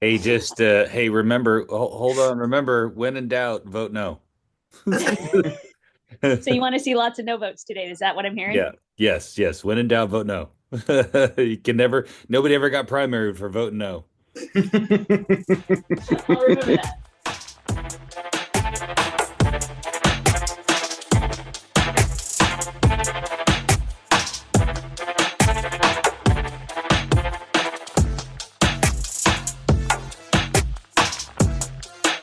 Hey, just hey, remember, hold on, remember, when in doubt, vote no. So you want to see lots of no votes today? Is that what I'm hearing? Yeah, yes, yes. When in doubt, vote no. You can never, nobody ever got primaried for voting no. I'll remember that.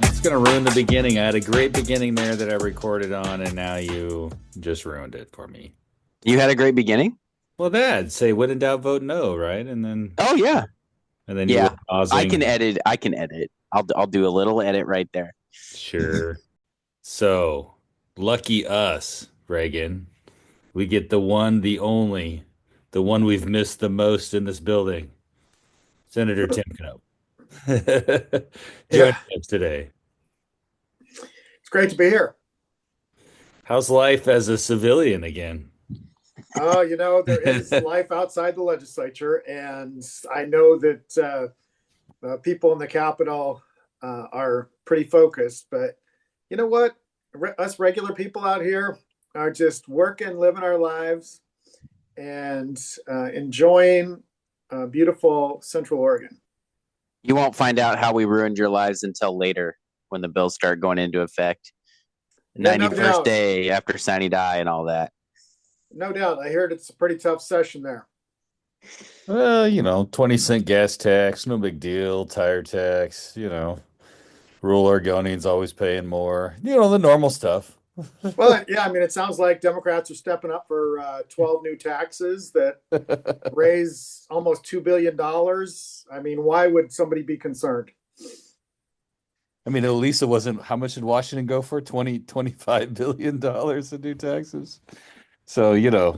It's gonna ruin the beginning. I had a great beginning there that I recorded on, and now you just ruined it for me. You had a great beginning. Well, that say when in doubt, vote no, right? Oh yeah, And then you were yeah. I can pausing. edit. I can edit. I'll do a little edit right there. Sure. So lucky us, Reagan. We get the one, the only, the one we've missed the most in this building, Senator Tim Knopp. Yeah, Joining us today. it's great to be here. How's life as a civilian again? There is life outside the legislature, and I know that people in the Capitol are pretty focused. But you know what? Us regular people out here are just working, living our lives, and enjoying beautiful Central Oregon. You won't find out how we ruined your lives until later when the bills start going into effect. Yeah, no 91st doubt. day after Sunny die and all that. No doubt. I heard it's a pretty tough session there. Well, 20-cent gas tax, no big deal. Tire tax, rural Oregonians always paying more. The normal stuff. Well, yeah, I mean, it sounds like Democrats are stepping up for 12 new taxes that raise almost $2 billion. I mean, why would somebody be concerned? I mean, Elisa wasn't, how much did Washington go for? 25 billion dollars in new taxes. So,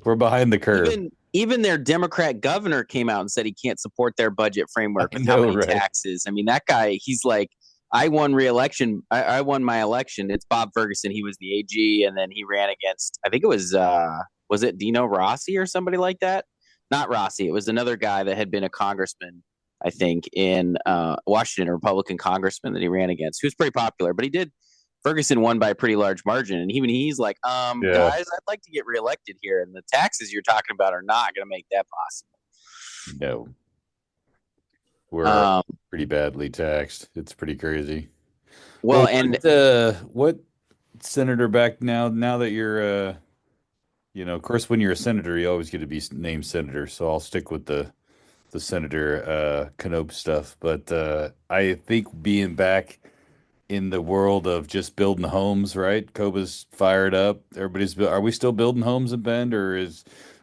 we're behind the curve. Even their Democrat governor came out and said he can't support their budget framework I with how know, many right? taxes. I mean, that guy, he's like, I won re-election. I won my election. It's Bob Ferguson. He was the AG, and then he ran against, I think it was it Dino Rossi or somebody like that? Not Rossi. It was another guy that had been a congressman, I think, in Washington, a Republican congressman that he ran against, who was pretty popular. But he did. Ferguson won by a pretty large margin, and even he's like, Yeah. guys, I'd like to get reelected here, and the taxes you're talking about are not going to make that possible. No, we're Um, pretty badly taxed. It's pretty crazy. Well, well, and what senator back now that you're of course when you're a senator you always get to be named senator, so I'll stick with the Senator Knopp stuff. But I think being back in the world of just building homes, right? Coba's fired up. Are we still building homes in Bend, or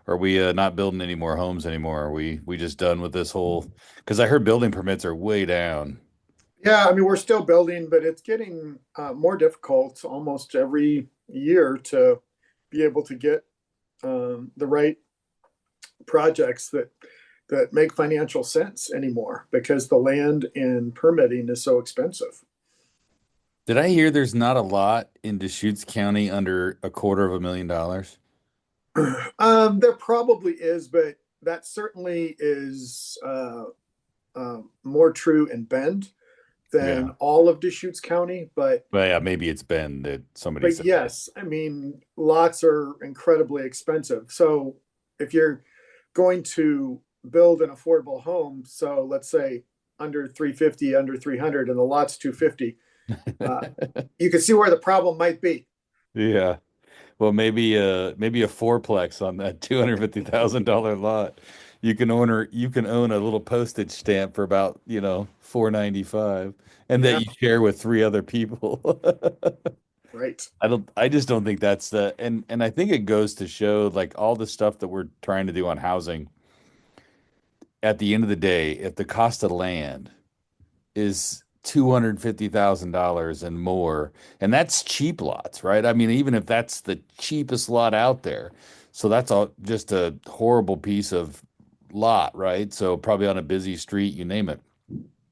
are we not building any more homes anymore? Are we just done with this whole? Because I heard building permits are way down. Yeah, I mean, we're still building, but it's getting more difficult almost every year to be able to get the right projects that make financial sense anymore because the land and permitting is so expensive. Did I hear there's not a lot in Deschutes County under $250,000? There probably is, but that certainly is more true in Bend than Yeah. all of Deschutes County. Well, yeah, maybe it's been that somebody But said that. yes, I mean, lots are incredibly expensive. So if you're going to build an affordable home, so let's say under 350, under 300, and the lot's 250, uh, you can see where the problem might be. Yeah. Well, maybe a fourplex on that $250,000 lot. You can own a little postage stamp for about, 495, and that Yeah, you share with three other people. right. I just don't think that's and I think it goes to show like all the stuff that we're trying to do on housing. At the end of the day, if the cost of land is $250,000 and more, and that's cheap lots, right? I mean, even if that's the cheapest lot out there, so that's all just a horrible piece of lot, right? So probably on a busy street, you name it.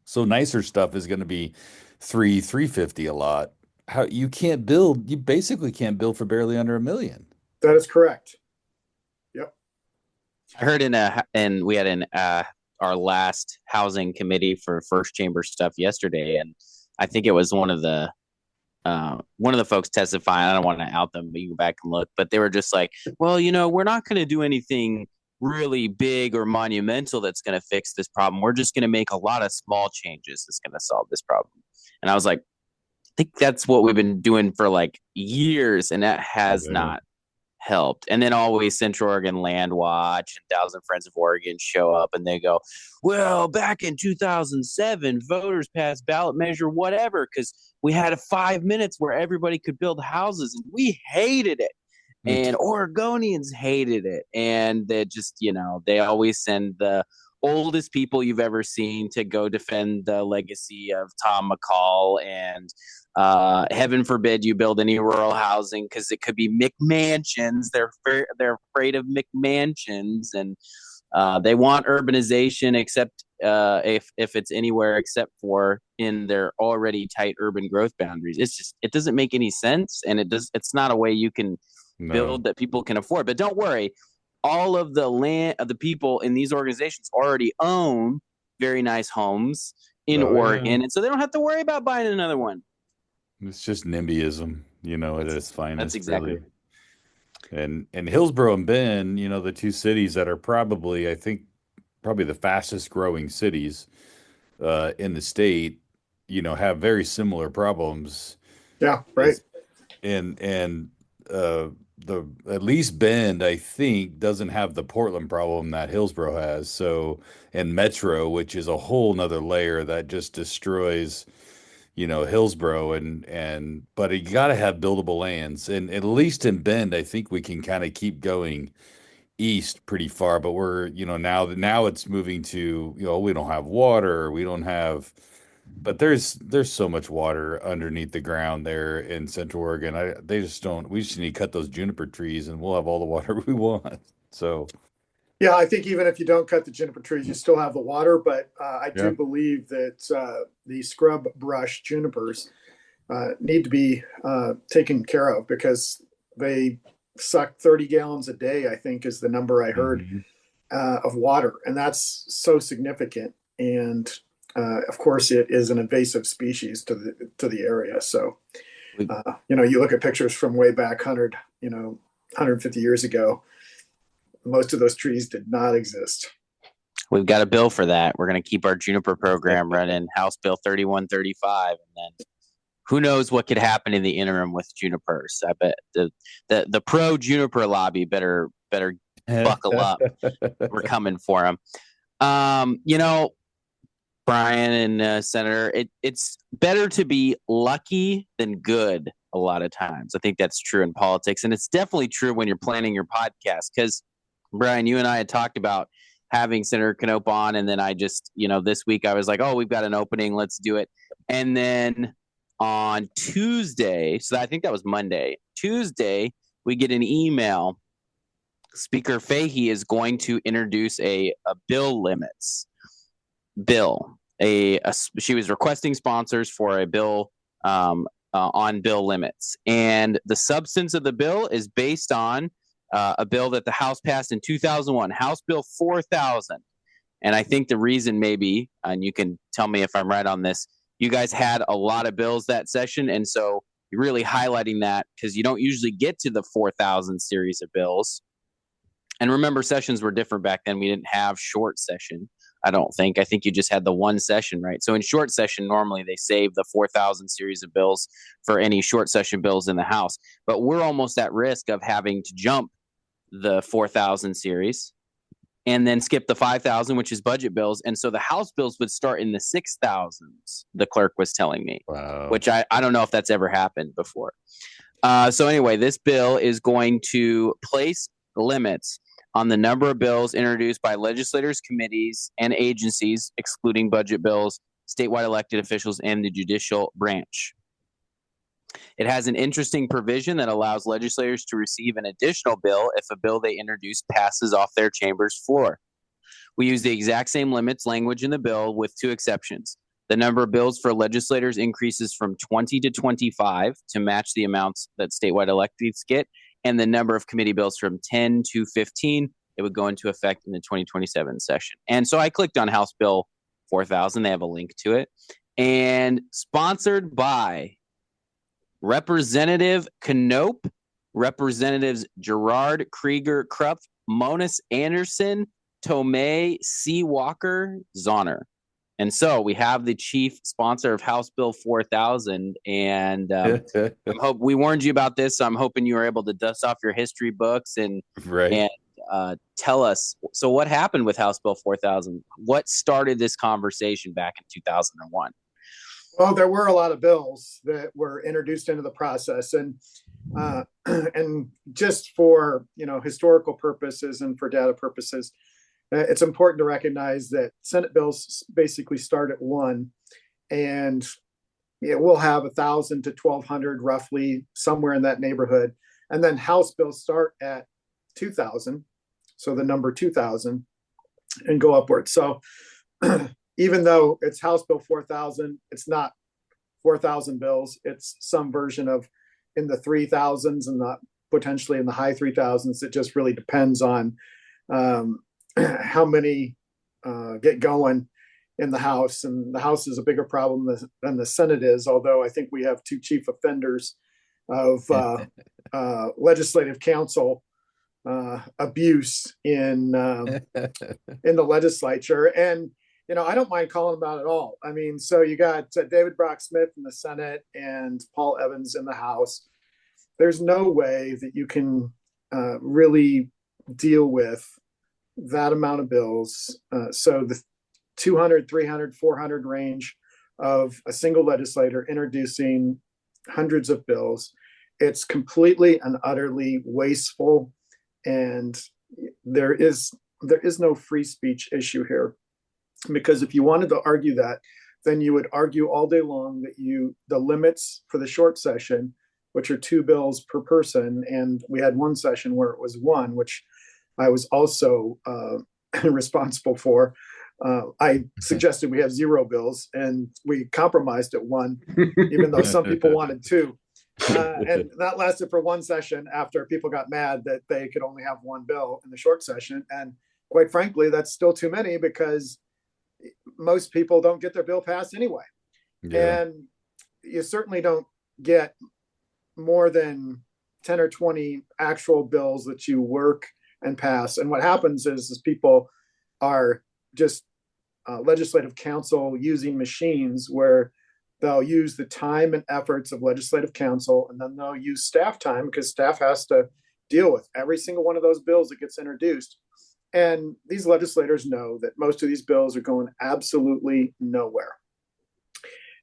So nicer stuff is going to be 350 a lot. How you basically can't build for barely under a million. That is correct. Yep. I heard and we had an our last housing committee for first chamber stuff yesterday, and I think it was one of the folks testifying. I don't want to out them, but you go back and look. But they were just like, well, we're not going to do anything really big or monumental that's going to fix this problem. We're just going to make a lot of small changes that's going to solve this problem. And I was like, I think that's what we've been doing for like years, and that has not helped. And then always Central Oregon Land Watch and Thousand Friends of Oregon show up and they go, well, back in 2007, voters passed ballot measure whatever because we had 5 minutes where everybody could build houses and we hated it. And Oregonians hated it. And they just, they always send the oldest people you've ever seen to go defend the legacy of Tom McCall, and heaven forbid you build any rural housing because it could be McMansions. They're afraid of McMansions, and they want urbanization except if it's anywhere except in their already tight urban growth boundaries. It doesn't make any sense, and it's not a way you can build that people can afford. But don't worry, all of the land of the people in these organizations already own very nice homes in Oregon, and so they don't have to worry about buying another one. It's just NIMBYism, at its finest. That's exactly. Really. And Hillsborough and Bend, the two cities that are probably the fastest growing cities in the state, have very similar problems. Yeah, right. And at least Bend, I think, doesn't have the Portland problem that Hillsborough has. So, and Metro, which is a whole nother layer that just destroys, Hillsborough but you got to have buildable lands. And at least in Bend, I think we can kind of keep going east pretty far, but we're, now it's moving to, we don't have water, but there's so much water underneath the ground there in Central Oregon. We just need to cut those juniper trees and we'll have all the water we want. So, yeah, I think even if you don't cut the juniper trees, you still have the water. But I do believe that the scrub brush junipers need to be taken care of because they suck 30 gallons a day, I think is the number I heard, of water. And that's so significant. And of course, it is an invasive species to the area. So, you look at pictures from way back 150 years ago, most of those trees did not exist. We've got a bill for that. We're going to keep our juniper program running, House Bill 3135, and then who knows what could happen in the interim with junipers. I bet the pro juniper lobby better buckle up. We're coming for them. Bryan and Senator, it's better to be lucky than good a lot of times. I think that's true in politics, and it's definitely true when you're planning your podcast. Because, Bryan, you and I had talked about having Senator Knopp on, and then I just, this week I was like, oh, we've got an opening, let's do it. And then on Tuesday, so I think that was Monday, Tuesday, we get an email. Speaker Fahey is going to introduce a bill limits bill. She was requesting sponsors for a bill on bill limits, and the substance of the bill is based on a bill that the House passed in 2001, House Bill 4000. And I think the reason maybe, and you can tell me if I'm right on this, you guys had a lot of bills that session, and so you're really highlighting that because you don't usually get to the 4000 series of bills. And remember, sessions were different back then. We didn't have short session. I don't think. I think you just had the one session, right? So in short session, normally they save the 4000 series of bills for any short session bills in the House. But we're almost at risk of having to jump the 4000 series and then skip the 5000, which is budget bills. And so the House bills would start in the 6000s, the clerk was telling me, which I don't know if that's ever happened before. So anyway, this bill is going to place limits on the number of bills introduced by legislators, committees, and agencies, excluding budget bills, statewide elected officials, and the judicial branch. It has an interesting provision that allows legislators to receive an additional bill if a bill they introduce passes off their chamber's floor. We use the exact same limits language in the bill with two exceptions. The number of bills for legislators increases from 20 to 25 to match the amounts that statewide electeds get, and the number of committee bills from 10 to 15 it would go into effect in the 2027 session. And so I clicked on House Bill 4000. They have a link to it. And sponsored by Representative Knopp, Representatives Gerard Krieger Krupp, Monis Anderson, Tomei C. Walker, Zahner. And so we have the chief sponsor of House Bill 4000. And we warned you about this. So I'm hoping you were able to dust off your history books and tell us. So what happened with House Bill 4000? What started this conversation back in 2001? Well, there were a lot of bills that were introduced into the process, and just for historical purposes and for data purposes, it's important to recognize that Senate bills basically start at 1, and it will have 1,000 to 1,200, roughly somewhere in that neighborhood, and then House bills start at 2,000, so the number 2,000, and go upwards. So even though it's House Bill 4000, it's not 4,000 bills. It's some version of in the 3,000s and not potentially in the high 3,000s. It just really depends on how many get going in the House. And the House is a bigger problem than the Senate is, although I think we have 2 chief offenders of legislative council abuse in the legislature. And I don't mind calling them out at all. I mean, so you got David Brock Smith in the Senate and Paul Evans in the House. There's no way that you can really deal with that amount of bills. So the 200, 300, 400 range of a single legislator introducing hundreds of bills, it's completely and utterly wasteful. And there is no free speech issue here. Because if you wanted to argue that, then you would argue all day long that the limits for the short session, which are 2 bills per person, and we had one session where it was 1, which I was also responsible for. I suggested we have 0 bills, and we compromised at 1, even though some people wanted 2. And that lasted for 1 session after people got mad that they could only have 1 bill in the short session. And quite frankly, that's still too many because most people don't get their bill passed anyway. Yeah. And you certainly don't get more than 10 or 20 actual bills that you work and pass. And what happens is people are just legislative council using machines where they'll use the time and efforts of legislative council, and then they'll use staff time because staff has to deal with every single one of those bills that gets introduced. And these legislators know that most of these bills are going absolutely nowhere.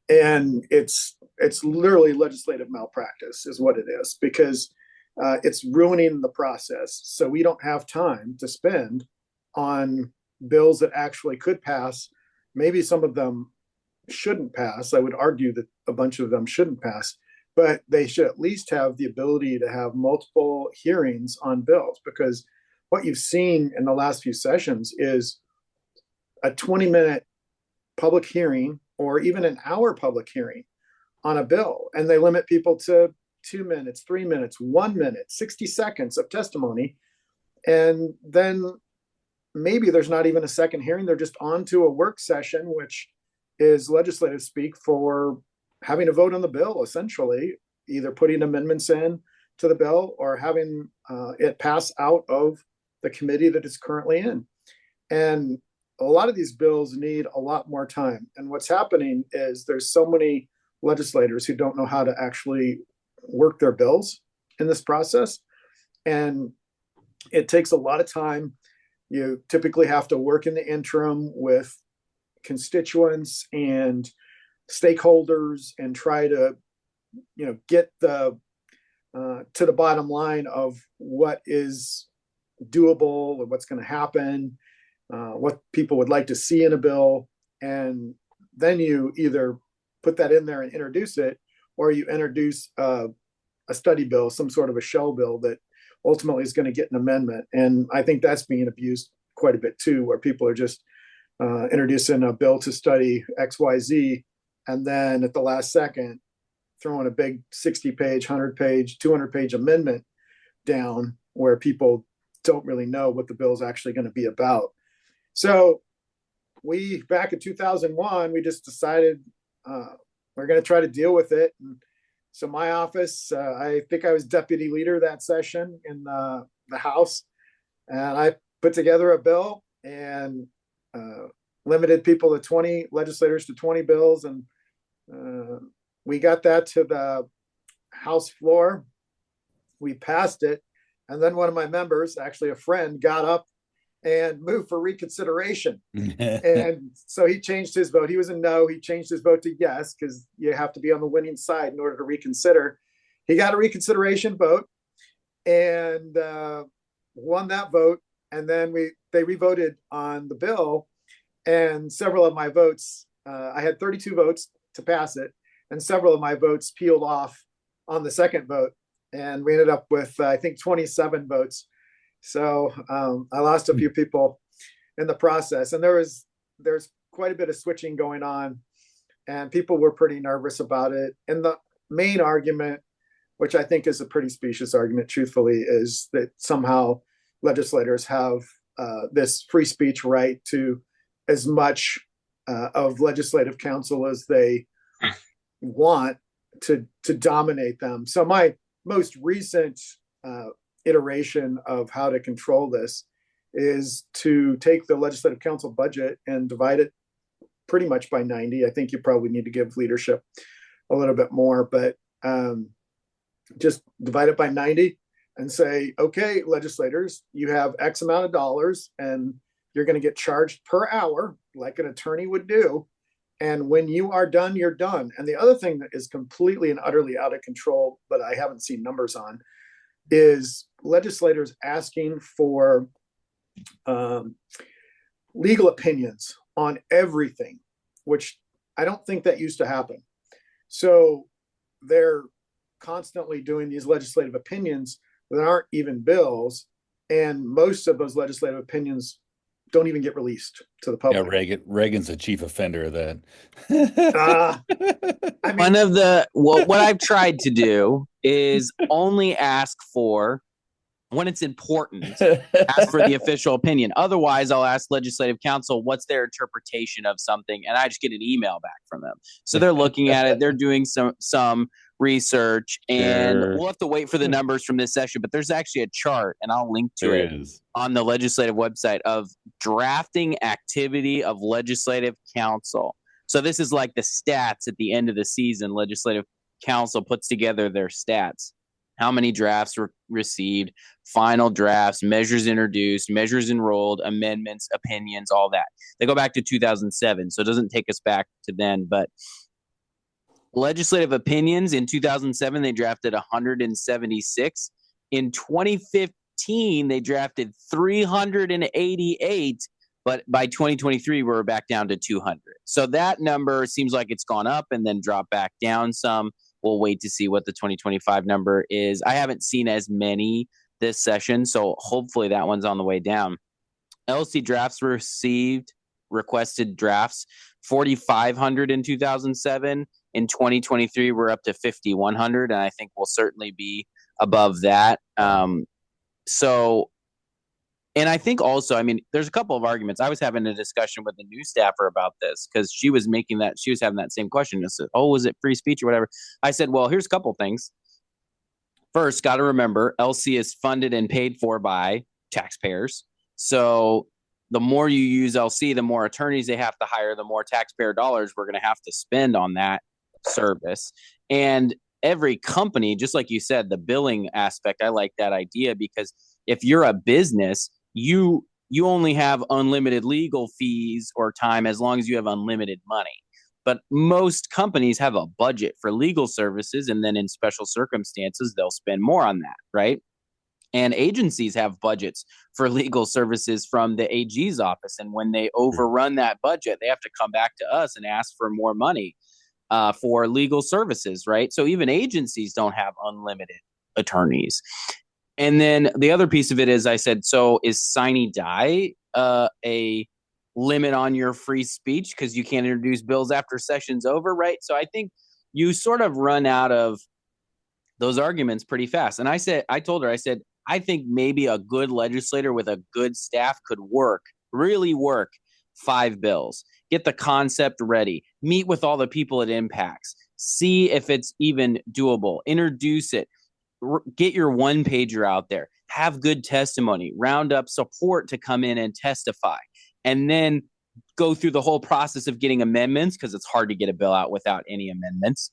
And it's literally legislative malpractice is what it is, because it's ruining the process. So we don't have time to spend on bills that actually could pass. Maybe some of them shouldn't pass. I would argue that a bunch of them shouldn't pass, but they should at least have the ability to have multiple hearings on bills, because what you've seen in the last few sessions is a 20-minute public hearing or even an hour public hearing on a bill. And they limit people to 2 minutes, 3 minutes, 1 minute, 60 seconds of testimony. And then maybe there's not even a second hearing. They're just on to a work session, which is legislative speak for having a vote on the bill, essentially, either putting amendments in to the bill or having it pass out of the committee that it's currently in. And a lot of these bills need a lot more time. And what's happening is there's so many legislators who don't know how to actually work their bills in this process. And it takes a lot of time. You typically have to work in the interim with constituents and stakeholders and try to, get to the bottom line of what is doable and what's going to happen, what people would like to see in a bill. And then you either put that in there and introduce it, or you introduce a study bill, some sort of a shell bill that ultimately is going to get an amendment. And I think that's being abused quite a bit too, where people are just introducing a bill to study XYZ, and then at the last second throwing a big 60-page, 100-page, 200-page amendment down where people don't really know what the bill is actually going to be about. So back in 2001, we just decided we're going to try to deal with it. And so my office, I think I was deputy leader that session in the House, and I put together a bill and limited people to 20 legislators to 20 bills. And we got that to the House floor. We passed it. And then one of my members, actually a friend, got up and moved for reconsideration. And so he changed his vote. He was a no. He changed his vote to yes, because you have to be on the winning side in order to reconsider. He got a reconsideration vote and won that vote. And then they revoted on the bill. And several of my votes, I had 32 votes to pass it. And several of my votes peeled off on the second vote. And we ended up with, I think, 27 votes. So I lost a few people in the process, and there's quite a bit of switching going on, and people were pretty nervous about it. And the main argument, which I think is a pretty specious argument, truthfully, is that somehow legislators have this free speech right to as much of legislative counsel as they want to dominate them. So my most recent iteration of how to control this is to take the legislative council budget and divide it pretty much by 90. I think you probably need to give leadership a little bit more, but just divide it by 90 and say, okay, legislators, you have X amount of dollars and you're going to get charged per hour like an attorney would do. And when you are done, you're done. And the other thing that is completely and utterly out of control, but I haven't seen numbers on, is legislators asking for legal opinions on everything, which I don't think that used to happen. So they're constantly doing these legislative opinions that aren't even bills. And most of those legislative opinions don't even get released to the public. Yeah, Reagan's the chief offender of that. I mean, One of the what I've tried to do is only ask for when it's important, ask for the official opinion. Otherwise, I'll ask legislative counsel what's their interpretation of something, and I just get an email back from them. So they're looking at it, they're doing some research, and we'll have to wait for the numbers from this session. But there's actually a chart, and I'll link to it on the legislative website, of drafting activity of legislative counsel. So this is like the stats at the end of the season. Legislative counsel puts together their stats. How many drafts were received, final drafts, measures introduced, measures enrolled, amendments, opinions, all that. They go back to 2007, so it doesn't take us back to then. But legislative opinions in 2007, they drafted 176. In 2015, they drafted 388. But by 2023, we're back down to 200. So that number seems like it's gone up and then dropped back down some. We'll wait to see what the 2025 number is. I haven't seen as many this session, so hopefully that one's on the way down. LC drafts received, requested drafts, 4,500 in 2007. In 2023, we're up to 5,100, and I think we'll certainly be above that. And I think also, I mean, there's a couple of arguments. I was having a discussion with a new staffer about this because she was having that same question. I said, oh, was it free speech or whatever? I said, well, here's a couple of things. First, got to remember, LC is funded and paid for by taxpayers. So the more you use LC, the more attorneys they have to hire, the more taxpayer dollars we're going to have to spend on that service. And every company, just like you said, the billing aspect, I like that idea, because if you're a business, you only have unlimited legal fees or time as long as you have unlimited money. But most companies have a budget for legal services, and then in special circumstances, they'll spend more on that, right? And agencies have budgets for legal services from the AG's office. And when they overrun that budget, they have to come back to us and ask for more money for legal services, right? So even agencies don't have unlimited attorneys. And then the other piece of it is, I said, so is sine die a limit on your free speech because you can't introduce bills after session's over, right? So I think you sort of run out of those arguments pretty fast. And I told her, I think maybe a good legislator with a good staff could really work 5 bills, get the concept ready, meet with all the people it impacts, see if it's even doable, introduce it, get your one pager out there, have good testimony, round up support to come in and testify, and then go through the whole process of getting amendments, because it's hard to get a bill out without any amendments,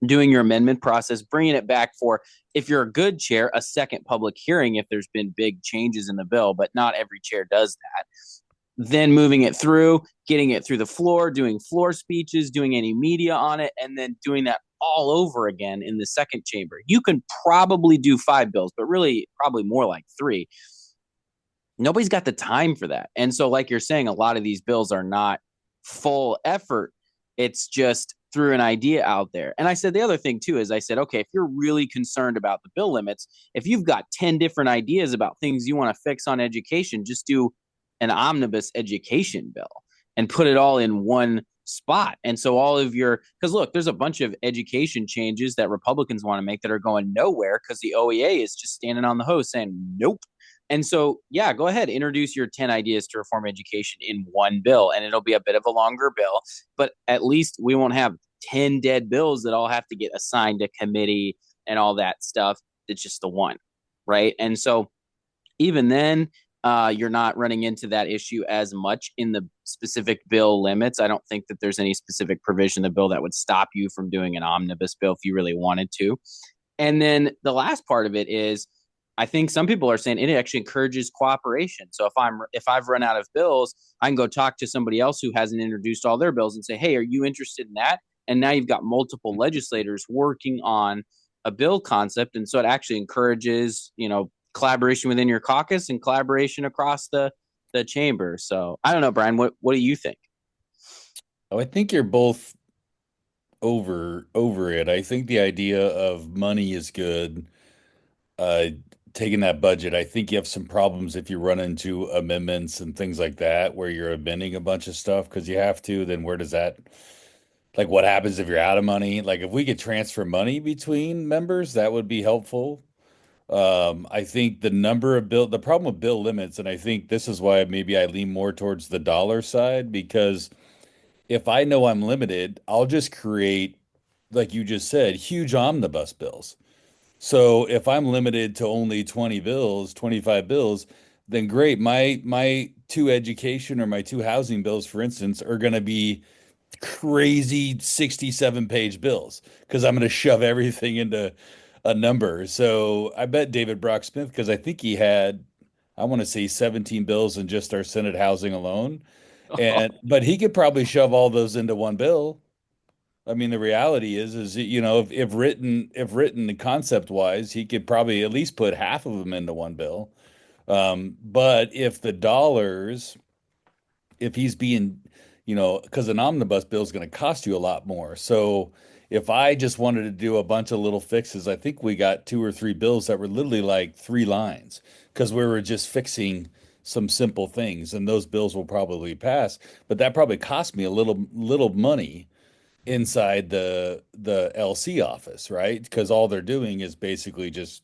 doing your amendment process, bringing it back for, if you're a good chair, a second public hearing if there's been big changes in the bill, but not every chair does that. Then moving it through, getting it through the floor, doing floor speeches, doing any media on it, and then doing that all over again in the second chamber. You can probably do 5 bills, but really probably more like 3. Nobody's got the time for that. And so, like you're saying, a lot of these bills are not full effort. It's just threw an idea out there. And I said the other thing too is I said, okay, if you're really concerned about the bill limits, if you've got 10 different ideas about things you want to fix on education, just do an omnibus education bill and put it all in one spot. And so all of your, because look, there's a bunch of education changes that Republicans want to make that are going nowhere because the OEA is just standing on the hose saying, nope. And so, yeah, go ahead, introduce your 10 ideas to reform education in one bill, and it'll be a bit of a longer bill, but at least we won't have 10 dead bills that all have to get assigned to committee and all that stuff. It's just the one, right? And so even then, you're not running into that issue as much in the specific bill limits. I don't think that there's any specific provision in the bill that would stop you from doing an omnibus bill if you really wanted to. And then the last part of it is, I think some people are saying it actually encourages cooperation. So if I've run out of bills, I can go talk to somebody else who hasn't introduced all their bills and say, hey, are you interested in that? And now you've got multiple legislators working on a bill concept. And so it actually encourages, collaboration within your caucus and collaboration across the chamber. So I don't know, Brian, what do you think? Oh, I think you're both over it. I think the idea of money is good. Taking that budget, I think you have some problems if you run into amendments and things like that, where you're amending a bunch of stuff because you have to, then where does that, like, what happens if you're out of money? Like, if we could transfer money between members, that would be helpful. I think the problem with bill limits, and I think this is why maybe I lean more towards the dollar side, because if I know I'm limited, I'll just create, like you just said, huge omnibus bills. So if I'm limited to only 20 bills, 25 bills, then great. My 2 education or my 2 housing bills, for instance, are going to be crazy 67-page bills because I'm going to shove everything into a number. So I bet David Brock Smith, because I think he had, I want to say 17 bills in just our Senate housing alone. But he could probably shove all those into one bill. I mean, the reality is if written concept wise, he could probably at least put half of them into one bill. But if the dollars, if he's being, because an omnibus bill is going to cost you a lot more. So if I just wanted to do a bunch of little fixes, I think we got 2 or 3 bills that were literally like 3 lines because we were just fixing some simple things, and those bills will probably pass. But that probably cost me a little money inside the LC office, right? Because all they're doing is basically just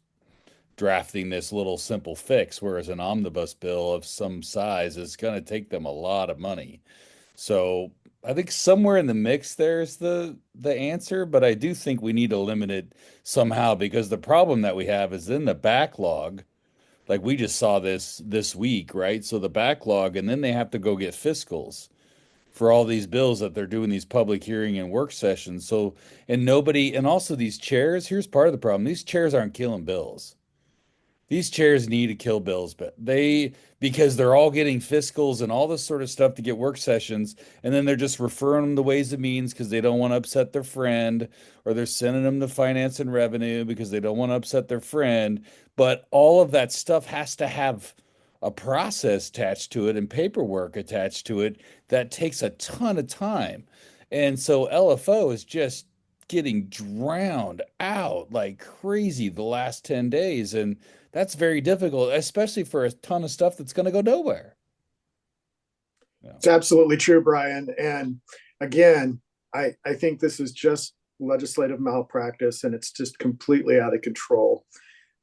drafting this little simple fix, whereas an omnibus bill of some size is going to take them a lot of money. So I think somewhere in the mix there's the answer, but I do think we need to limit it somehow, because the problem that we have is in the backlog. Like we just saw this week, right? So the backlog, and then they have to go get fiscals for all these bills that they're doing these public hearing and work sessions. So, and also these chairs, here's part of the problem. These chairs aren't killing bills. These chairs need to kill bills, but because they're all getting fiscals and all this sort of stuff to get work sessions, and then they're just referring them to Ways and Means because they don't want to upset their friend, or they're sending them to Finance and Revenue because they don't want to upset their friend. But all of that stuff has to have a process attached to it and paperwork attached to it that takes a ton of time. And so LFO is just getting drowned out like crazy the last 10 days. And that's very difficult, especially for a ton of stuff that's going to go nowhere. Yeah. It's absolutely true, Brian. And again, I think this is just legislative malpractice, and it's just completely out of control.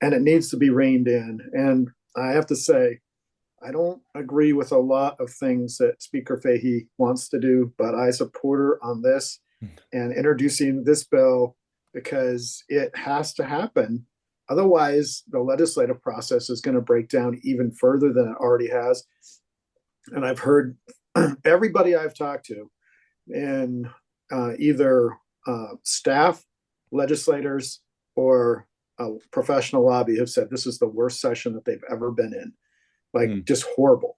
and it needs to be reined in. And I have to say, I don't agree with a lot of things that Speaker Fahey wants to do, but I support her on this and introducing this bill because it has to happen. Otherwise, the legislative process is going to break down even further than it already has. And I've heard everybody I've talked to in either staff, legislators, or professional lobby have said this is the worst session that they've ever been in. Like just horrible.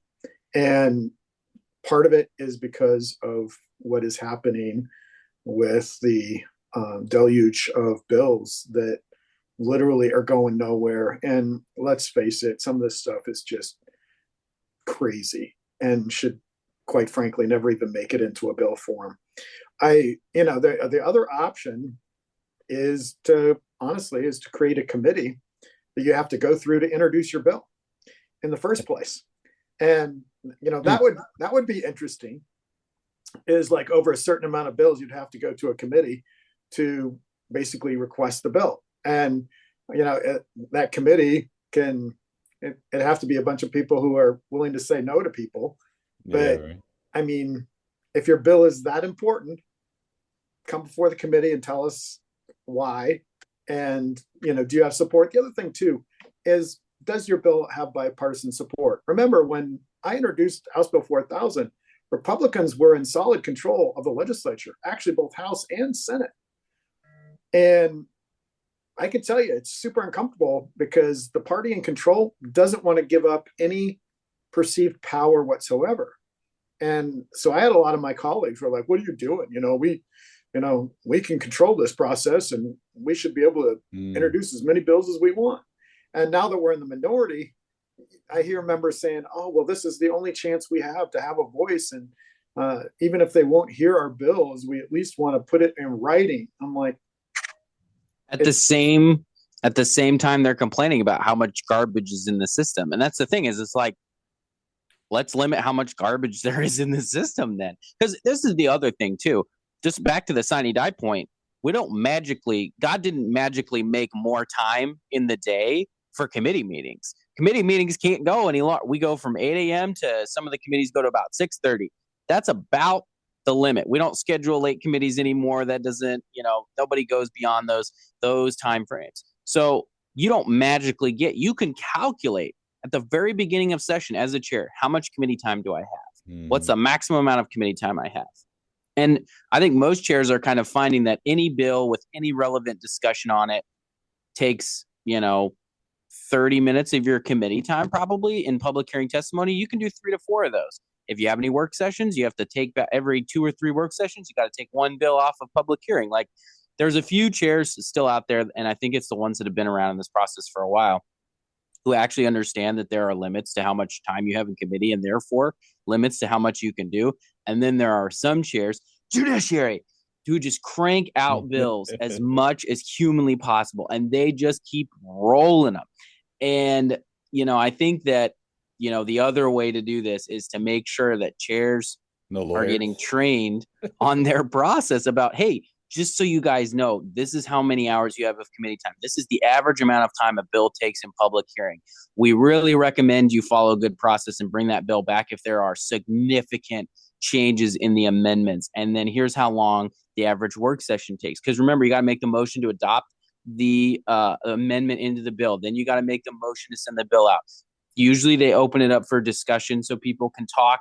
And part of it is because of what is happening with the deluge of bills that literally are going nowhere. And let's face it, some of this stuff is just crazy and should, quite frankly, never even make it into a bill form. The other option is to create a committee that you have to go through to introduce your bill in the first place. And that would be interesting, is like over a certain amount of bills you'd have to go to a committee to basically request the bill. And that committee it have to be a bunch of people who are willing to say no to people. But right. I mean, if your bill is that important, come before the committee and tell us why. And do you have support? The other thing too is, does your bill have bipartisan support? Remember, when I introduced House Bill 4000, Republicans were in solid control of the legislature, actually both House and Senate. And I can tell you, it's super uncomfortable because the party in control doesn't want to give up any perceived power whatsoever. And so I had a lot of my colleagues were like, what are you doing? We can control this process and we should be able to introduce as many bills as we want. And now that we're in the minority, I hear members saying, oh, well, this is the only chance we have to have a voice. And even if they won't hear our bills, we at least want to put it in writing. I'm like, at the same time, they're complaining about how much garbage is in the system. And that's the thing, is it's like, let's limit how much garbage there is in the system then. Because this is the other thing too. Just back to the sine die point, God didn't magically make more time in the day for committee meetings. Committee meetings can't go any longer. We go from 8 a.m. to some of the committees go to about 6:30. That's about the limit. We don't schedule late committees anymore. That doesn't, nobody goes beyond those time frames. So you don't magically you can calculate at the very beginning of session as a chair, how much committee time do I have? What's the maximum amount of committee time I have? And I think most chairs are kind of finding that any bill with any relevant discussion on it takes, 30 minutes of your committee time, probably in public hearing testimony. You can do 3 to 4 of those. If you have any work sessions, you have to take back every 2 or 3 work sessions. You got to take one bill off of public hearing. Like, there's a few chairs still out there, and I think it's the ones that have been around in this process for a while, who actually understand that there are limits to how much time you have in committee and therefore limits to how much you can do. And then there are some chairs, judiciary, who just crank out bills as much as humanly possible. And they just keep rolling them. And, I think that, the other way to do this is to make sure that chairs are getting trained on their process about, hey, just so you guys know, this is how many hours you have of committee time. This is the average amount of time a bill takes in public hearing. We really recommend you follow a good process and bring that bill back if there are significant changes in the amendments. And then here's how long the average work session takes. Because remember, you got to make the motion to adopt the amendment into the bill. Then you got to make the motion to send the bill out. Usually they open it up for discussion so people can talk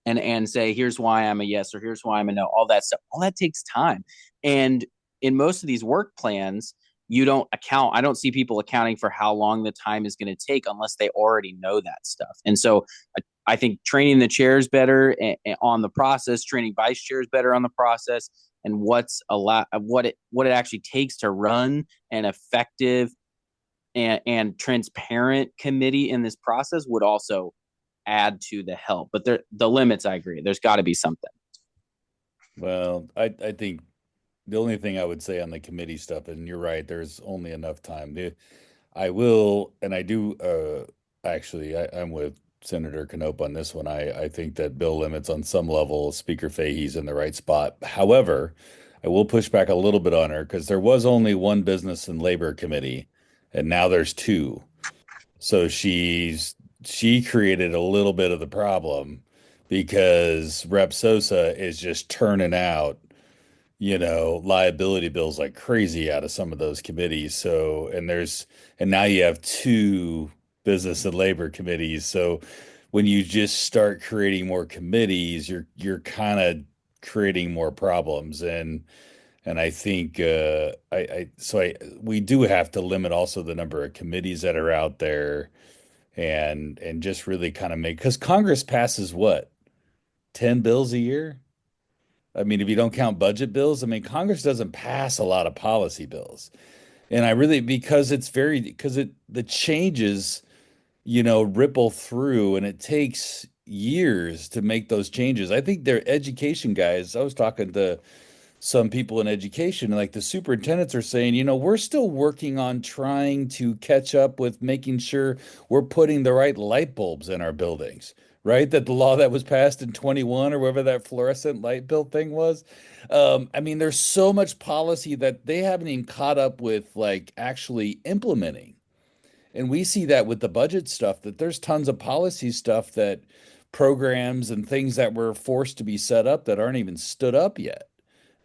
and say, here's why I'm a yes, or here's why I'm a no, all that stuff. All that takes time. And in most of these work plans, I don't see people accounting for how long the time is going to take unless they already know that stuff. And so I think training the chairs better on the process, training vice chairs better on the process, and what it actually takes to run an effective and transparent committee in this process would also add to the help. But the limits, I agree, there's got to be something. Well, I think the only thing I would say on the committee stuff, and you're right, there's only enough time. I'm with Senator Knopp on this one. I think that bill limits on some level, Speaker Fahey's in the right spot. However, I will push back a little bit on her because there was only one Business and Labor Committee and now there's two. So she created a little bit of the problem because Rep Sosa is just turning out, liability bills like crazy out of some of those committees. So, and now you have two business and labor committees. So when you just start creating more committees, you're kind of creating more problems. And I think we do have to limit also the number of committees that are out there and just really kind of because Congress passes what, 10 bills a year? I mean, if you don't count budget bills, I mean, Congress doesn't pass a lot of policy bills. And I really, the changes, ripple through and it takes years to make those changes. I think their education guys, I was talking to some people in education, like the superintendents are saying, we're still working on trying to catch up with making sure we're putting the right light bulbs in our buildings, right? That the law that was passed in 21 or whatever that fluorescent light bill thing was. I mean, there's so much policy that they haven't even caught up with, like actually implementing. And we see that with the budget stuff, that there's tons of policy stuff that programs and things that were forced to be set up that aren't even stood up yet.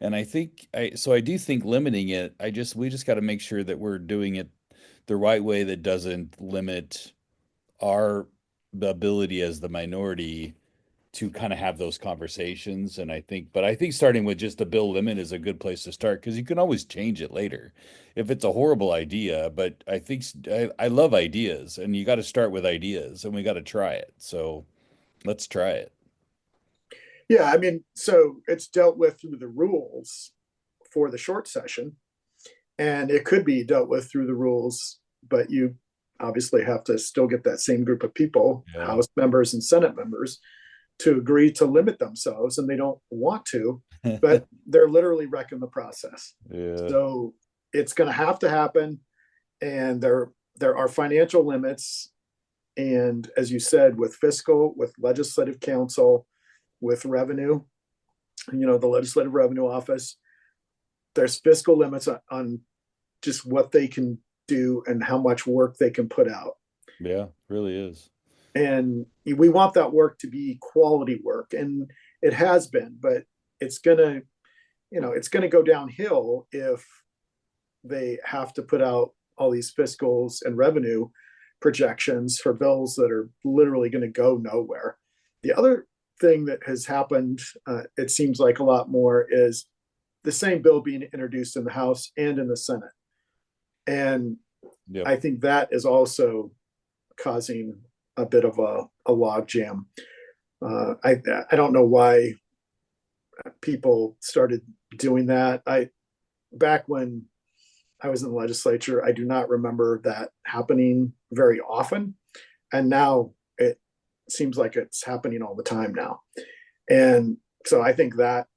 And I do think limiting it, we just got to make sure that we're doing it the right way that doesn't limit our ability as the minority to kind of have those conversations. But I think starting with just the bill limit is a good place to start because you can always change it later if it's a horrible idea. But I love ideas and you got to start with ideas and we got to try it. So let's try it. Yeah, I mean, so it's dealt with through the rules for the short session, and it could be dealt with through the rules, but you obviously have to still get that same group of people, Yeah. House members and Senate members, to agree to limit themselves, and they don't want to, but they're literally wrecking the process. Yeah. So it's going to happen, and there are financial limits, and as you said, with fiscal, with legislative council, with revenue, the legislative revenue office, there's fiscal limits on just what they can do and how much work they can put out. Yeah, really is. And we want that work to be quality work, and it has been, but it's gonna go downhill if they have to put out all these fiscals and revenue projections for bills that are literally going to go nowhere. The other thing that has happened, it seems like a lot more, is the same bill being introduced in the House and in the Senate. And yep. I think that is also causing a bit of a log jam. I don't know why people started doing that. Back when I was in the legislature, I do not remember that happening very often. And now it seems like it's happening all the time now. And so I think that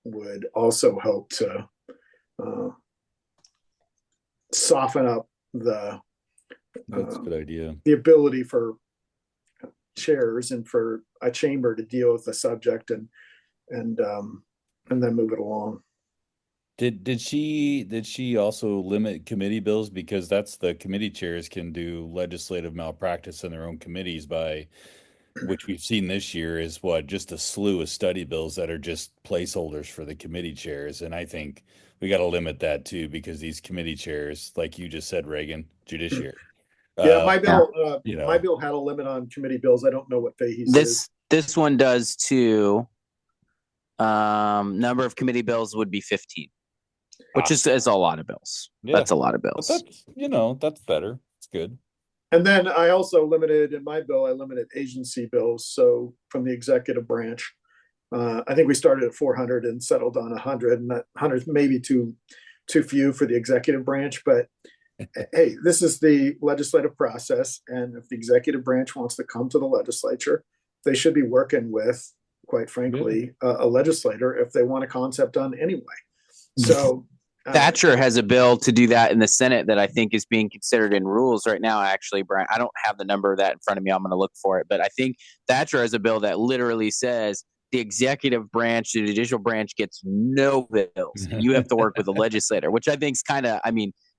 would also help to soften up that's a good idea. The ability for chairs and for a chamber to deal with the subject and then move it along. Did she also limit committee bills, because that's the committee chairs can do legislative malpractice in their own committees by, which we've seen this year is just a slew of study bills that are just placeholders for the committee chairs. And I think we got to limit that too, because these committee chairs, like you just said, Reagan, judiciary. Yeah, my bill had a limit on committee bills. I don't know what Fahey's is. This one does too. Number of committee bills would be 15, which is a lot of bills. Yeah. That's a lot of bills. But that's better. It's good. And then I also limited agency bills. So from the executive branch, I think we started at 400 and settled on 100, and that 100 maybe too few for the executive branch, but hey, this is the legislative process. And if the executive branch wants to come to the legislature, they should be working with, quite frankly, a legislator if they want a concept done anyway. So Thatcher has a bill to do that in the Senate that I think is being considered in rules right now. Actually, Brian, I don't have the number of that in front of me. I'm going to look for it. But I think Thatcher has a bill that literally says the executive branch, the judicial branch gets no bills. You have to work with the legislator, which I think is kind of,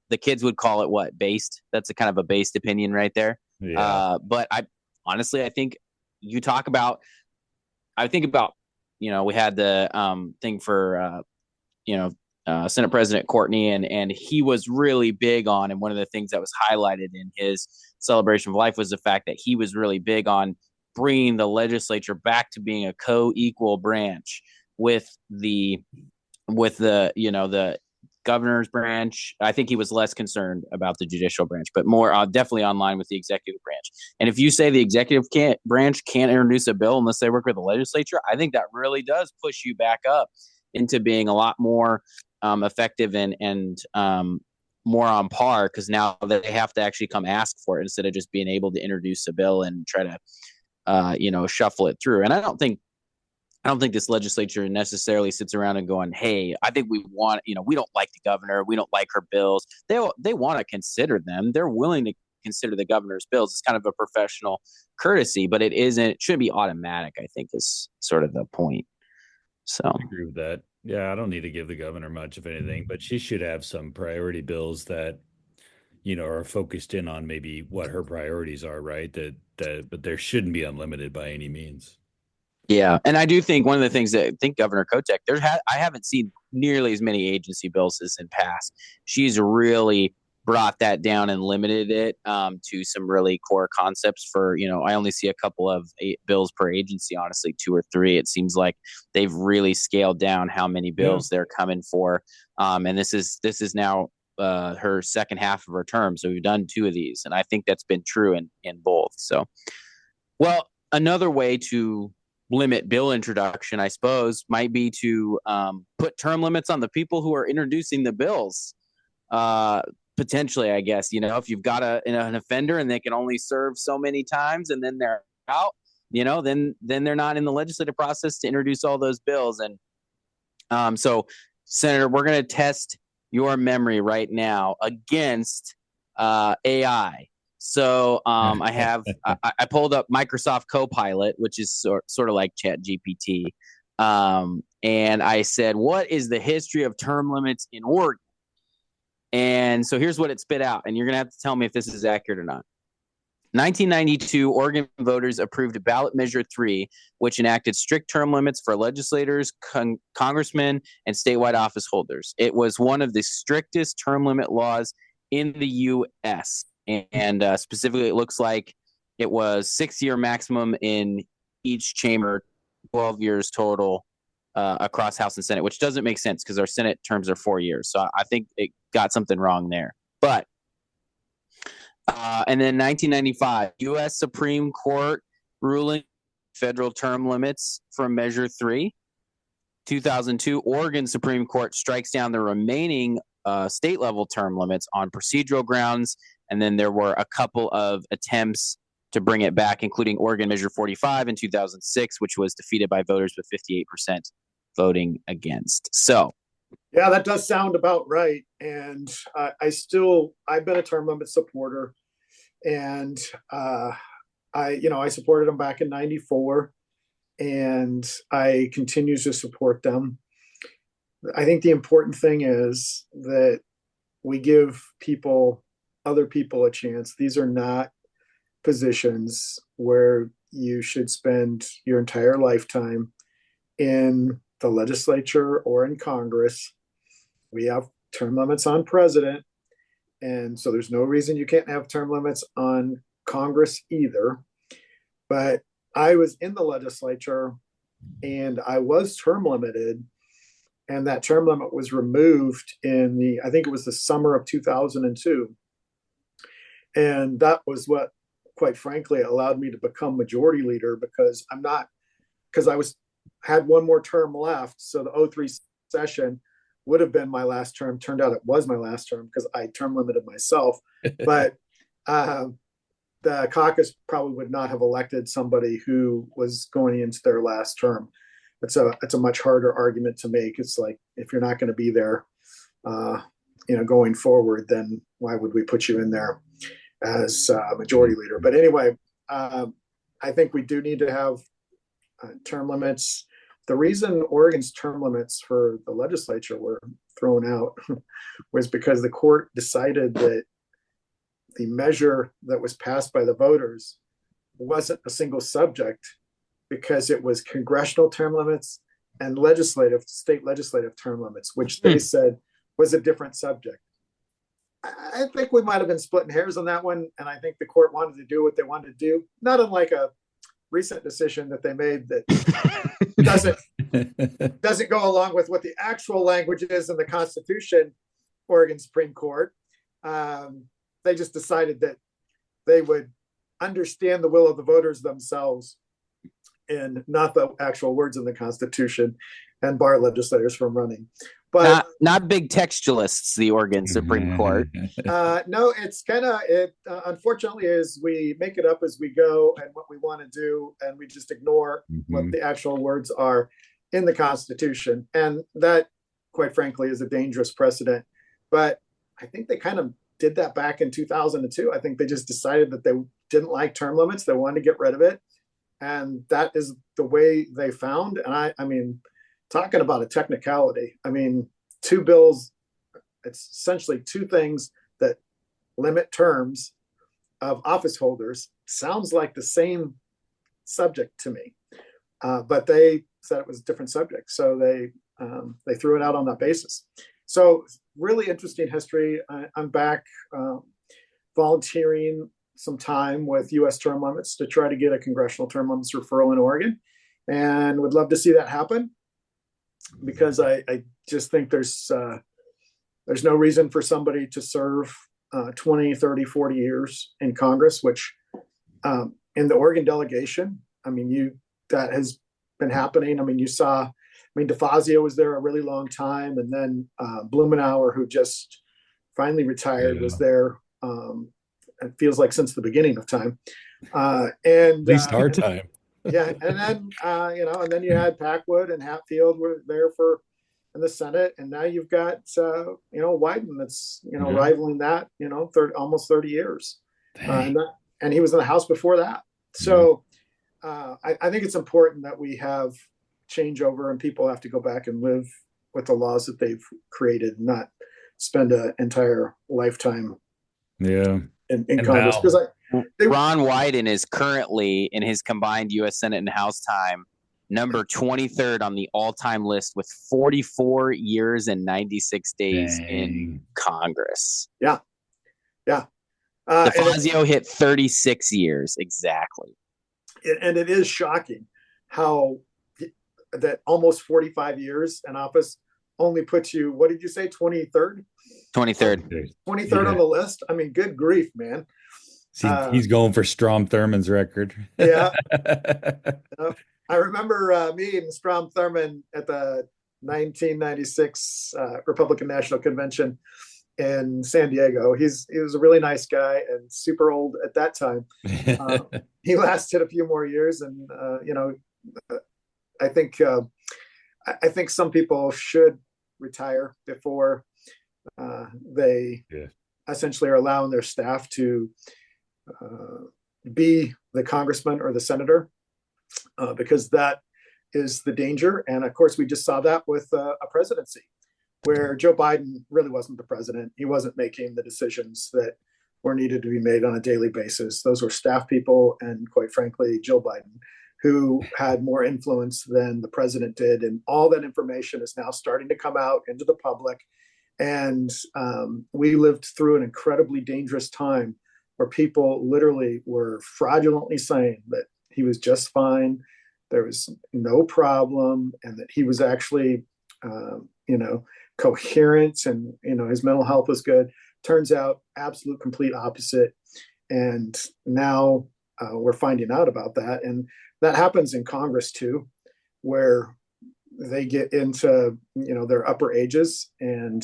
the kids would call it what? Based. That's a kind of a based opinion right there. Yeah. But I think you talk about, I think about, we had the thing for, Senate President Courtney, and he was really big on, and one of the things that was highlighted in his celebration of life was the fact that he was really big on bringing the legislature back to being a co-equal branch with the the governor's branch. I think he was less concerned about the judicial branch, but more definitely online with the executive branch. And if you say the executive branch can't introduce a bill unless they work with the legislature, I think that really does push you back up into being a lot more effective and more on par, because now they have to actually come ask for it instead of just being able to introduce a bill and try to shuffle it through. And I don't think this legislature necessarily sits around and going, hey, I think we want, we don't like the governor, we don't like her bills. They want to consider them. They're willing to consider the governor's bills. It's kind of a professional courtesy, but it shouldn't be automatic, I think, is sort of the point. So I agree with that. Yeah, I don't need to give the governor much of anything, but she should have some priority bills that, are focused in on maybe what her priorities are, right? But there shouldn't be unlimited by any means. Yeah, and I do think one of the things that I think Governor Kotek, I haven't seen nearly as many agency bills as in past. She's really brought that down and limited it to some really core concepts for, I only see a couple of bills per agency, honestly, 2 or 3. It seems like they've really scaled down how many bills they're coming for. And this is now her second half of her term. So we've done 2 of these, and I think that's been true in both. So, well, another way to limit bill introduction, I suppose, might be to put term limits on the people who are introducing the bills. Potentially, I guess, if you've got an offender and they can only serve so many times and then they're out, then they're not in the legislative process to introduce all those bills. And so, Senator, we're going to test your memory right now against AI. So I pulled up Microsoft Copilot, which is sort of like ChatGPT, and I said, what is the history of term limits in Oregon? And so here's what it spit out, and you're going to have to tell me if this is accurate or not. 1992, Oregon voters approved Ballot Measure 3, which enacted strict term limits for legislators, congressmen, and statewide office holders. It was one of the strictest term limit laws in the U.S., and specifically, it looks like it was 6-year maximum in each chamber, 12 years total across House and Senate, which doesn't make sense because our Senate terms are 4 years. So I think it got something wrong there. But and then 1995, U.S. Supreme Court ruling federal term limits from Measure 3. 2002, Oregon Supreme Court strikes down the remaining state level term limits on procedural grounds. And then there were a couple of attempts to bring it back, including Oregon Measure 45 in 2006, which was defeated by voters with 58% voting against. So, yeah, that does sound about right. And I've been a term limit supporter, and I supported them back in '94, and I continue to support them. I think the important thing is that we give other people a chance. These are not positions where you should spend your entire lifetime in the legislature or in Congress. We have term limits on president, and so there's no reason you can't have term limits on Congress either. But I was in the legislature and I was term limited, and that term limit was removed I think it was the summer of 2002. And that was what, quite frankly, allowed me to become majority leader, because I had one more term left. So the 03 session would have been my last term. Turned out it was my last term because I term limited myself. But the caucus probably would not have elected somebody who was going into their last term. It's a much harder argument to make. It's like, if you're not going to be there, going forward, then why would we put you in there as majority leader? But anyway, I think we do need to have term limits. the reason Oregon's term limits for the legislature were thrown out was because the court decided that the measure that was passed by the voters wasn't a single subject because it was congressional term limits and state legislative term limits, which they said was a different subject. I think we might have been splitting hairs on that one, and I think the court wanted to do what they wanted to do, not unlike a recent decision that they made that doesn't go along with what the actual language is in the Constitution. Oregon Supreme Court, they just decided that they would understand the will of the voters themselves and not the actual words in the Constitution, and bar legislators from running. But not big textualists, the Oregon Supreme Court. No, it's kind of it. Unfortunately, is we make it up as we go and what we want to do, and we just ignore what the actual words are in the Constitution, and that, quite frankly, is a dangerous precedent. But I think they kind of did that back in 2002. I think they just decided that they didn't like term limits; they wanted to get rid of it, and that is the way they found. And I mean, talking about a technicality, I mean, two bills, it's essentially two things that limit terms of office holders. Sounds like the same subject to me, but they said it was a different subject, so they threw it out on that basis. So really interesting history. I'm back volunteering some time with U.S. term limits to try to get a congressional term limits referral in Oregon, and would love to see that happen, because I just think there's no reason for somebody to serve 20, 30, 40 years in Congress, which in the Oregon delegation, I mean, that has been happening. I mean, DeFazio was there a really long time, and then Blumenauer, who just finally retired, was there. It feels like since the beginning of time. And at least our time. Yeah, and then and then you had Packwood and Hatfield were there in the Senate, and now you've got Wyden that's rivaling that, almost 30 years, and he was in the House before that. So I think it's important that we have changeover, and people have to go back and live with the laws that they've created, not spend an entire lifetime in Congress. Because Ron Wyden is currently, in his combined U.S. Senate and House time, number 23rd on the all-time list with 44 years and 96 days in Congress. Yeah. DeFazio hit 36 years exactly. And it is shocking how that almost 45 years in office only puts you, what did you say, 23rd? 23rd. 23rd on the list. I mean, good grief, man. See, he's going for Strom Thurmond's record. Yeah. I remember meeting Strom Thurmond at the 1996 Republican National Convention in San Diego. He was a really nice guy and super old at that time. He lasted a few more years, and I think some people should retire before they essentially are allowing their staff to be the congressman or the senator, because that is the danger. And of course, we just saw that with a presidency where Joe Biden really wasn't the president. He wasn't making the decisions that were needed to be made on a daily basis. Those were staff people, and quite frankly, Joe Biden, who had more influence than the president did. And all that information is now starting to come out into the public. And we lived through an incredibly dangerous time where people literally were fraudulently saying that he was just fine, there was no problem, and that he was actually, coherent, and, his mental health was good. Turns out absolute complete opposite. And now we're finding out about that. And that happens in Congress too, where they get into, their upper ages and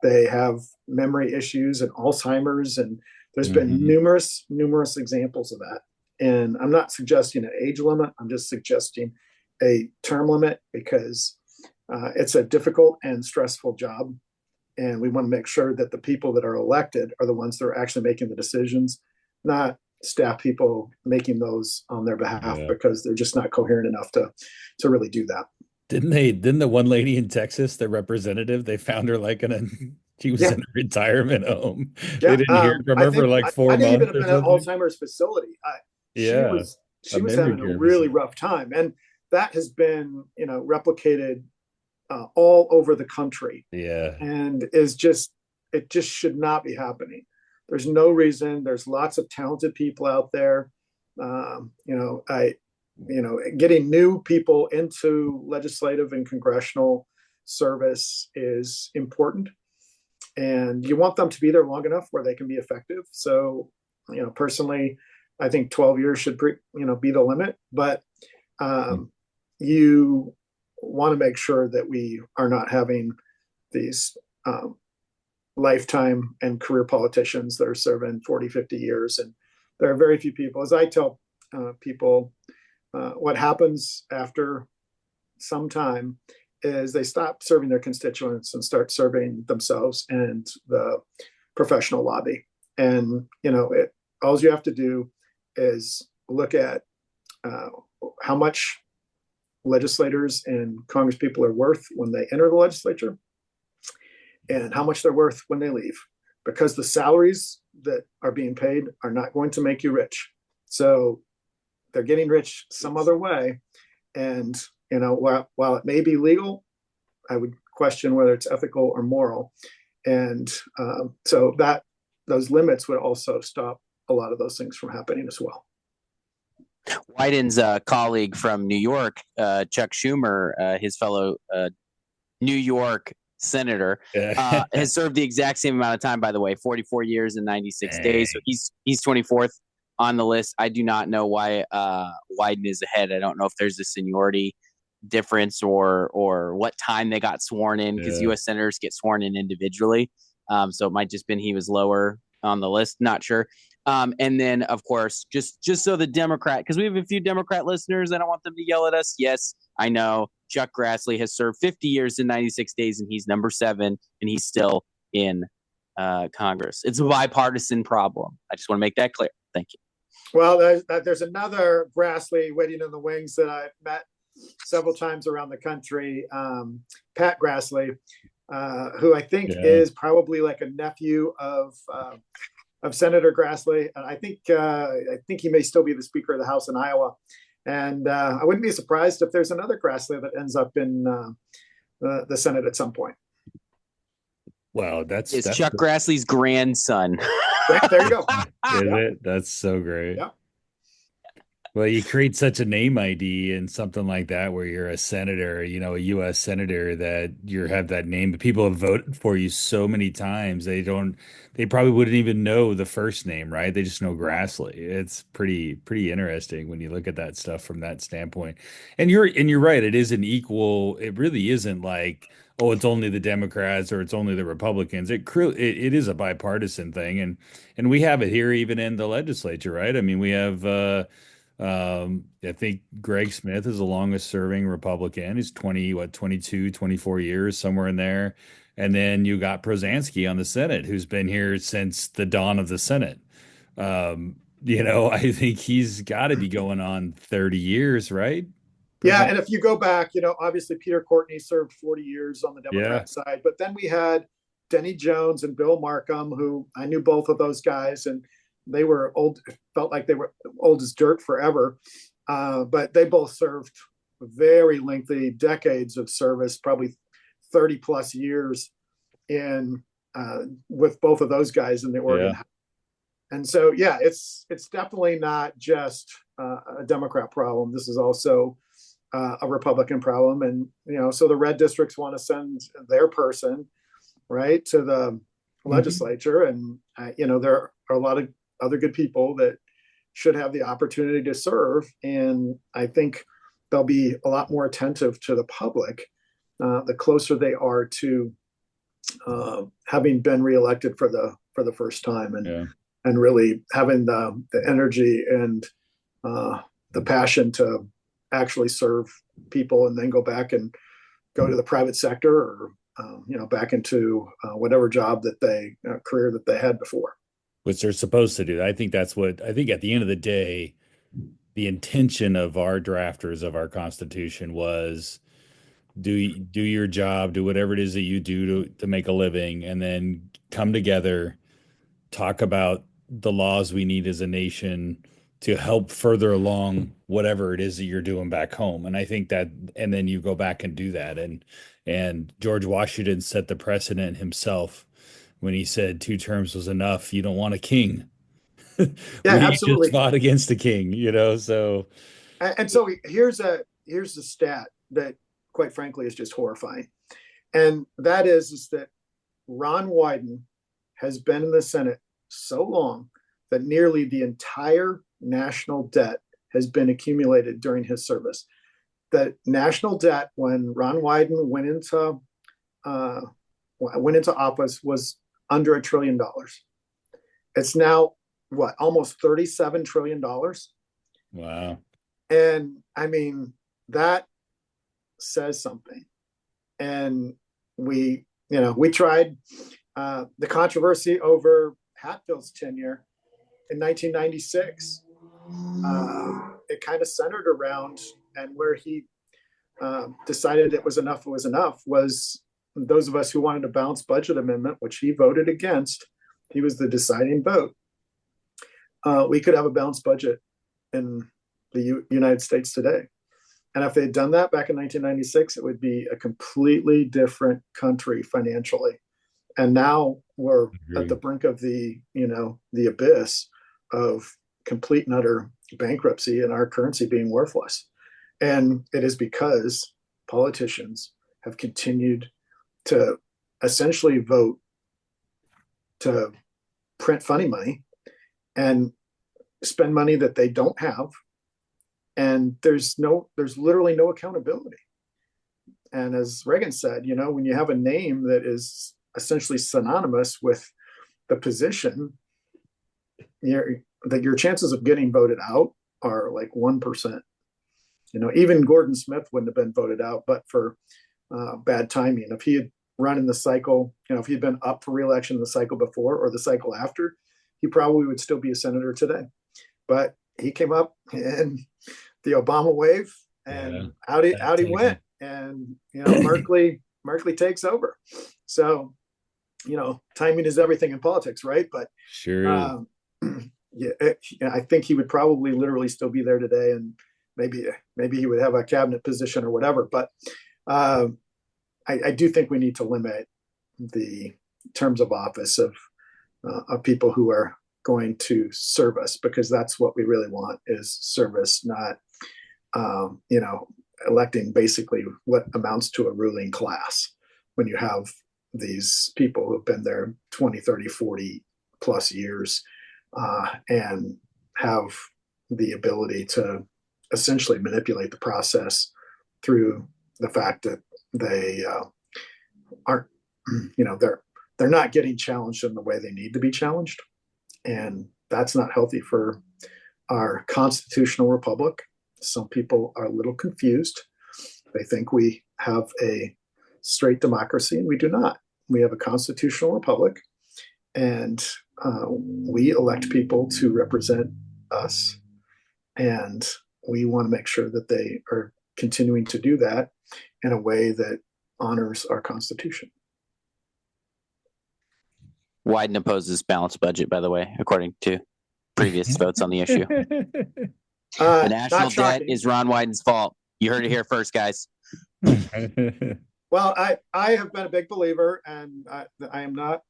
they have memory issues and Alzheimer's. And there's been numerous examples of that. And I'm not suggesting an age limit. I'm just suggesting a term limit, because it's a difficult and stressful job. And we want to make sure that the people that are elected are the ones that are actually making the decisions, not staff people making those on their behalf, because they're just not coherent enough to really do that. Didn't the one lady in Texas, the representative, they found her like she was Yeah, in a retirement home. They yeah. didn't hear from I her for think like I four may even months have or been at something. Alzheimer's facility. She Yeah, was a she was memory having a care really facility. rough time, and that has been replicated all over the country, Yeah. and is just it just should not be happening. There's no reason. There's lots of talented people out there. I getting new people into legislative and congressional service is important, and you want them to be there long enough where they can be effective. So, personally, I think 12 years should be the limit, but you want to make sure that we are not having these lifetime and career politicians that are serving 40, 50 years. And there are very few people, as I tell people, what happens after some time is they stop serving their constituents and start serving themselves and the professional lobby. And all you have to do is look at how much legislators and congresspeople are worth when they enter the legislature and how much they're worth when they leave, because the salaries that are being paid are not going to make you rich. So they're getting rich some other way. And while it may be legal, I would question whether it's ethical or moral. And so that those limits would also stop a lot of those things from happening as well. Wyden's colleague from New York, Chuck Schumer, his fellow New York senator, has served the exact same amount of time, by the way, 44 years and 96 days. So he's 24th on the list. I do not know why Wyden is ahead. I don't know if there's a seniority difference or what time they got sworn in, because U.S. senators get sworn in individually. So it might just been he was lower on the list. Not sure. And then, of course, just so the Democrat, because we have a few Democrat listeners, I don't want them to yell at us. Yes, I know Chuck Grassley has served 50 years and 96 days, and he's number 7, and he's still in Congress. It's a bipartisan problem. I just want to make that clear. Thank you. Well, there's another Grassley waiting in the wings that I've met several times around the country, Pat Grassley, who I think is probably like a nephew of Senator Grassley. And I think he may still be the Speaker of the House in Iowa. And I wouldn't be surprised if there's another Grassley that ends up in the Senate at some point. Wow, that's Chuck Grassley's grandson. There you go. Is it? That's so great. Yeah. Well, you create such a name ID and something like that where you're a senator, a U.S. senator, that you have that name, but people have voted for you so many times they probably wouldn't even know the first name, right? They just know Grassley. It's pretty interesting when you look at that stuff from that standpoint. And you're right, it is an equal, it really isn't like, oh, it's only the Democrats or it's only the Republicans. It is a bipartisan thing, and we have it here even in the legislature, right? I mean, we have I think Greg Smith is the longest serving Republican. He's 22, 24 years, somewhere in there. And then you got Prozansky on the Senate, who's been here since the dawn of the Senate. I think he's got to be going on 30 years, right? Yeah, and if you go back, obviously Peter Courtney served 40 years on the Democrat side, but then we had Denny Jones and Bill Markham, who I knew both of those guys, and they were old, felt like they were old as dirt forever. But they both served very lengthy decades of service, probably 30 plus years in with both of those guys in the Oregon House. And so, it's definitely not just a Democrat problem. This is also a Republican problem. And, so the red districts want to send their person, right, to the legislature. And, there are a lot of other good people that should have the opportunity to serve. And I think they'll be a lot more attentive to the public the closer they are to having been reelected for the first time, and really having the energy and the passion to actually serve people, and then go back and go to the private sector, or back into whatever job career that they had before. Which they're supposed to do. I think at the end of the day, the intention of our drafters of our Constitution was do your job, do whatever it is that you do to make a living, and then come together, talk about the laws we need as a nation to help further along whatever it is that you're doing back home. And I think that, and then you go back and do that. And George Washington set the precedent himself when he said 2 terms was enough. You don't want a king. Yeah, We just absolutely. fought against the king, so And so here's a stat that, quite frankly, is just horrifying, and that is that Ron Wyden has been in the Senate so long that nearly the entire national debt has been accumulated during his service. The national debt, when Ron Wyden went into office, was under $1 trillion. It's now what, almost $37 trillion. wow. And I mean, that says something. And we tried the controversy over Hatfield's tenure in 1996. It kind of centered around, and where he decided it was enough was those of us who wanted a balanced budget amendment, which he voted against. He was the deciding vote. We could have a balanced budget in the United States today. And if they had done that back in 1996, it would be a completely different country financially. And now we're at the brink of the abyss of complete and utter bankruptcy and our currency being worthless. And it is because politicians have continued to essentially vote to print funny money and spend money that they don't have. And there's literally no accountability. And as Reagan said, when you have a name that is essentially synonymous with the position, your chances of getting voted out are like 1%. Even Gordon Smith wouldn't have been voted out, but for bad timing. If he had run in the cycle, if he'd been up for re-election in the cycle before or the cycle after, he probably would still be a senator today. But he came up in the Obama wave, and out he went. And Merkley takes over. So timing is everything in politics, right? But sure I think he would probably literally still be there today, and maybe he would have a cabinet position or whatever. But I do think we need to limit the terms of office of people who are going to serve us, because that's what we really want, is service, not electing basically what amounts to a ruling class when you have these people who have been there 20, 30, 40 plus years and have the ability to essentially manipulate the process through the fact that they aren't, they're not getting challenged in the way they need to be challenged. And that's not healthy for our constitutional republic. Some people are a little confused. They think we have a straight democracy, and we do not. We have a constitutional republic, and we elect people to represent us. And we want to make sure that they are continuing to do that in a way that honors our Constitution. Wyden opposes balanced budget, by the way, according to previous votes on the issue. The national debt is Ron Wyden's fault. You heard it here first, guys. Well, I have been a big believer, and I am not,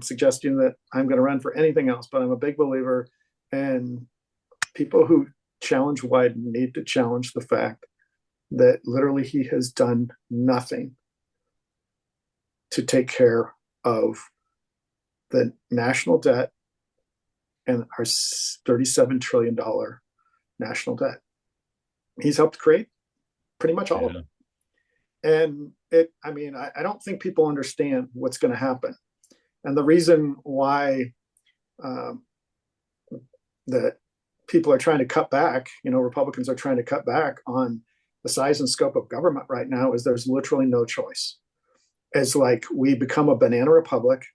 suggesting that I'm going to run for anything else, but I'm a big believer in people who challenge Wyden need to challenge the fact that literally he has done nothing to take care of the national debt and our $37 trillion national debt. He's helped create pretty much all of it. And I don't think people understand what's going to happen. And the reason why that people are trying to cut back, Republicans are trying to cut back on the size and scope of government right now, is there's literally no choice. It's like we become a banana republic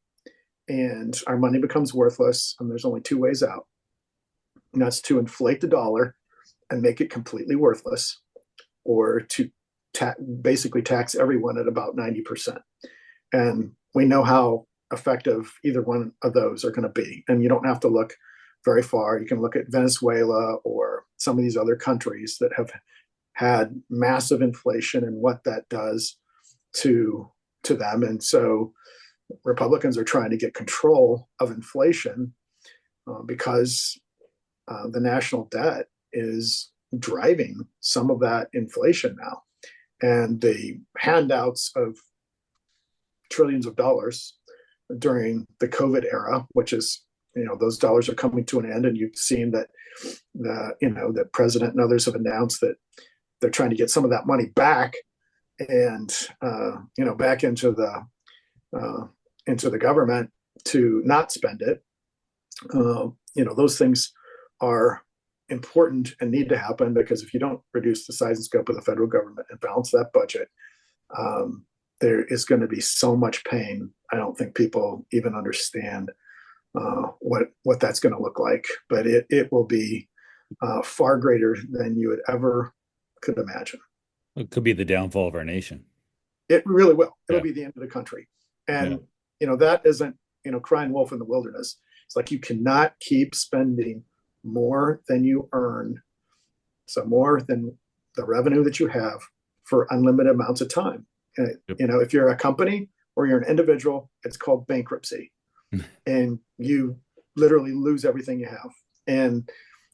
and our money becomes worthless, and there's only two ways out. And that's to inflate the dollar and make it completely worthless, or to basically tax everyone at about 90%. And we know how effective either one of those are going to be. And you don't have to look very far. You can look at Venezuela or some of these other countries that have had massive inflation and what that does to them. And so Republicans are trying to get control of inflation because the national debt is driving some of that inflation now. And the handouts of trillions of dollars during the COVID era, which is, those dollars are coming to an end. And you've seen that that President and others have announced that they're trying to get some of that money back and, back into the government to not spend it. Those things are important and need to happen, because if you don't reduce the size and scope of the federal government and balance that budget, there is going to be so much pain. I don't think people even understand what that's going to look like, but it will be far greater than you would ever could imagine. It could be the downfall of our nation. It really will. It'll be the end of the country. And, that isn't, crying wolf in the wilderness. It's like, you cannot keep spending more than you earn. So more than the revenue that you have for unlimited amounts of time. If you're a company or you're an individual, it's called bankruptcy. And you literally lose everything you have. And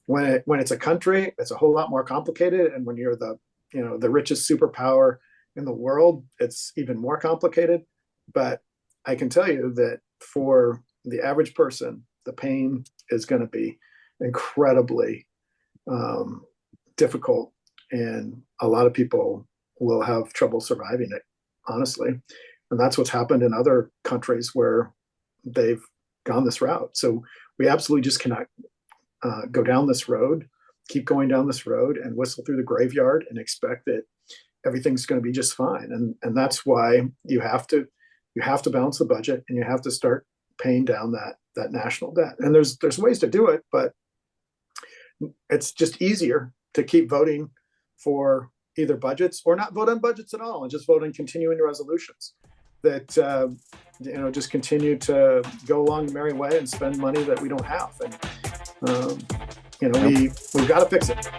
when it's a country, it's a whole lot more complicated. And when you're the richest superpower in the world, it's even more complicated. But I can tell you that for the average person, the pain is going to be incredibly difficult, and a lot of people will have trouble surviving it, honestly. And that's what's happened in other countries where they've gone this route. So we absolutely just cannot go down this road, keep going down this road and whistle through the graveyard and expect that everything's going to be just fine. And that's why you have to balance the budget, and you have to start paying down that national debt. And there's ways to do it, but it's just easier to keep voting for either budgets or not vote on budgets at all, and just vote on continuing resolutions that just continue to go along the merry way and spend money that we don't have. And we've got to fix it.